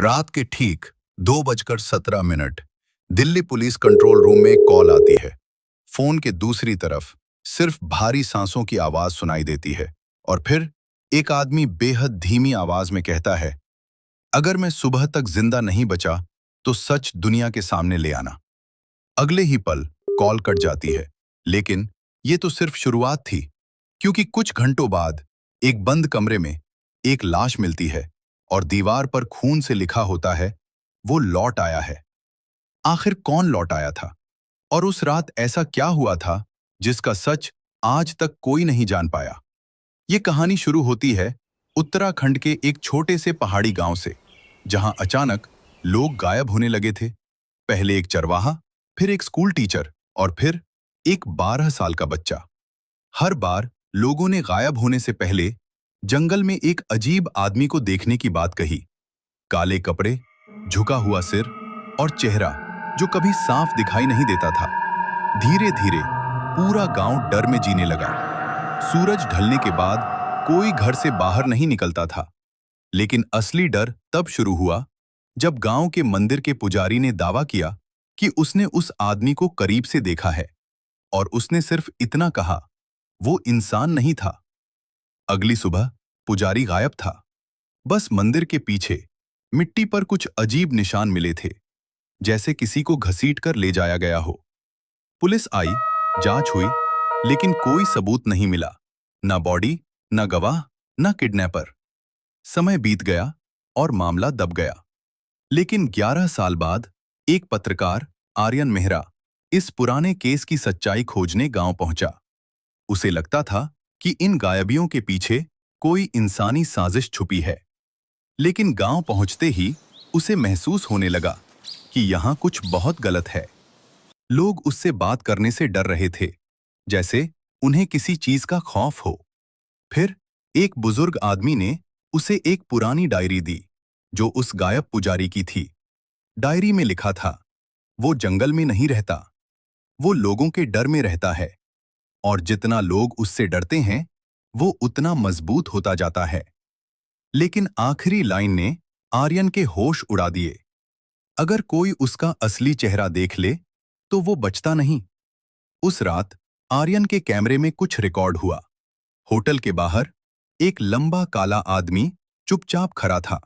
रात के ठीक 2:17 दिल्ली पुलिस कंट्रोल रूम में एक कॉल आती है। फोन के दूसरी तरफ सिर्फ भारी सांसों की आवाज सुनाई देती है और फिर एक आदमी बेहद धीमी आवाज में कहता है, अगर मैं सुबह तक जिंदा नहीं बचा तो सच दुनिया के सामने ले आना। अगले ही पल कॉल कट जाती है, लेकिन ये तो सिर्फ शुरुआत थी, क्योंकि कुछ घंटों बाद एक बंद कमरे में एक लाश मिलती है और दीवार पर खून से लिखा होता है, वो लौट आया है। आखिर कौन लौट आया था और उस रात ऐसा क्या हुआ था जिसका सच आज तक कोई नहीं जान पाया। ये कहानी शुरू होती है उत्तराखंड के एक छोटे से पहाड़ी गांव से, जहां अचानक लोग गायब होने लगे थे। पहले एक चरवाहा, फिर एक स्कूल टीचर और फिर एक 12 साल का बच्चा। हर बार लोगों ने गायब होने से पहले जंगल में एक अजीब आदमी को देखने की बात कही। काले कपड़े, झुका हुआ सिर और चेहरा जो कभी साफ दिखाई नहीं देता था। धीरे धीरे पूरा गांव डर में जीने लगा। सूरज ढलने के बाद कोई घर से बाहर नहीं निकलता था, लेकिन असली डर तब शुरू हुआ जब गांव के मंदिर के पुजारी ने दावा किया कि उसने उस आदमी को करीब से देखा है, और उसने सिर्फ इतना कहा, वो इंसान नहीं था। अगली सुबह पुजारी गायब था। बस मंदिर के पीछे मिट्टी पर कुछ अजीब निशान मिले थे, जैसे किसी को घसीटकर ले जाया गया हो। पुलिस आई, जांच हुई, लेकिन कोई सबूत नहीं मिला। ना बॉडी, ना गवाह, ना किडनैपर। समय बीत गया और मामला दब गया। लेकिन 11 साल बाद एक पत्रकार, आर्यन मेहरा, इस पुराने केस की सच्चाई खोजने गांव पहुंचा। उसे लगता था कि इन गायबियों के पीछे कोई इंसानी साजिश छुपी है। लेकिन गांव पहुंचते ही उसे महसूस होने लगा कि यहां कुछ बहुत गलत है। लोग उससे बात करने से डर रहे थे, जैसे उन्हें किसी चीज का खौफ हो। फिर एक बुजुर्ग आदमी ने उसे एक पुरानी डायरी दी, जो उस गायब पुजारी की थी। डायरी में लिखा था, वो जंगल में नहीं रहता, वो लोगों के डर में रहता है, और जितना लोग उससे डरते हैं वो उतना मजबूत होता जाता है। लेकिन आखिरी लाइन ने आर्यन के होश उड़ा दिए। अगर कोई उसका असली चेहरा देख ले तो वो बचता नहीं। उस रात आर्यन के कैमरे में कुछ रिकॉर्ड हुआ। होटल के बाहर एक लंबा काला आदमी चुपचाप खड़ा था।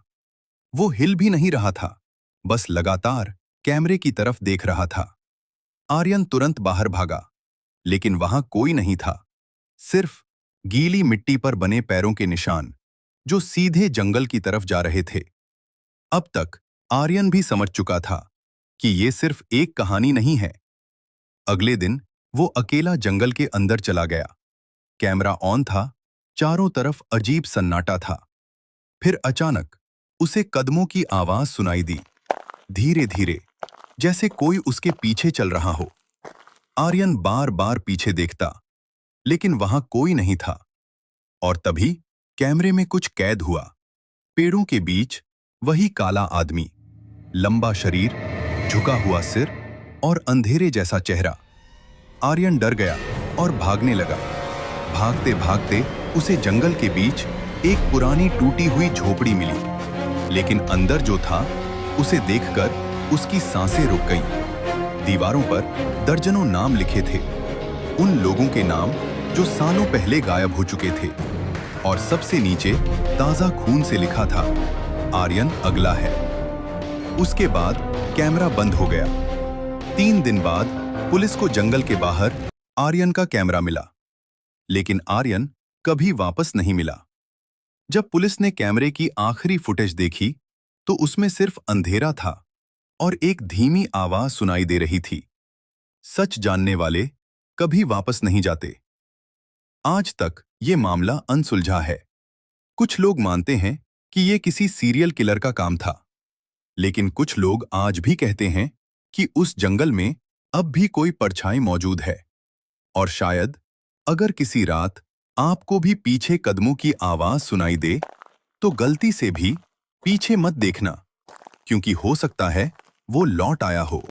वो हिल भी नहीं रहा था, बस लगातार कैमरे की तरफ देख रहा था। आर्यन तुरंत बाहर भागा, लेकिन वहां कोई नहीं था, सिर्फ गीली मिट्टी पर बने पैरों के निशान जो सीधे जंगल की तरफ जा रहे थे। अब तक आर्यन भी समझ चुका था कि ये सिर्फ एक कहानी नहीं है। अगले दिन वो अकेला जंगल के अंदर चला गया। कैमरा ऑन था, चारों तरफ अजीब सन्नाटा था। फिर अचानक उसे कदमों की आवाज सुनाई दी, धीरे धीरे, जैसे कोई उसके पीछे चल रहा हो। आर्यन बार बार पीछे देखता, लेकिन वहां कोई नहीं था। और तभी कैमरे में कुछ कैद हुआ। पेड़ों के बीच वही काला आदमी, लंबा शरीर, झुका हुआ सिर और अंधेरे जैसा चेहरा। आर्यन डर गया और भागने लगा। भागते भागते उसे जंगल के बीच एक पुरानी टूटी हुई झोपड़ी मिली, लेकिन अंदर जो था उसे देखकर उसकी सांसें रुक गईं। दीवारों पर दर्जनों नाम लिखे थे, उन लोगों के नाम जो सालों पहले गायब हो चुके थे, और सबसे नीचे ताजा खून से लिखा था, आर्यन अगला है। उसके बाद कैमरा बंद हो गया। 3 दिन बाद पुलिस को जंगल के बाहर आर्यन का कैमरा मिला, लेकिन आर्यन कभी वापस नहीं मिला। जब पुलिस ने कैमरे की आखिरी फुटेज देखी तो उसमें सिर्फ अंधेरा था और एक धीमी आवाज सुनाई दे रही थी, सच जानने वाले कभी वापस नहीं जाते। आज तक ये मामला अनसुलझा है। कुछ लोग मानते हैं कि ये किसी सीरियल किलर का काम था, लेकिन कुछ लोग आज भी कहते हैं कि उस जंगल में अब भी कोई परछाई मौजूद है। और शायद अगर किसी रात आपको भी पीछे कदमों की आवाज सुनाई दे, तो गलती से भी पीछे मत देखना, क्योंकि हो सकता है वो लौट आया हो।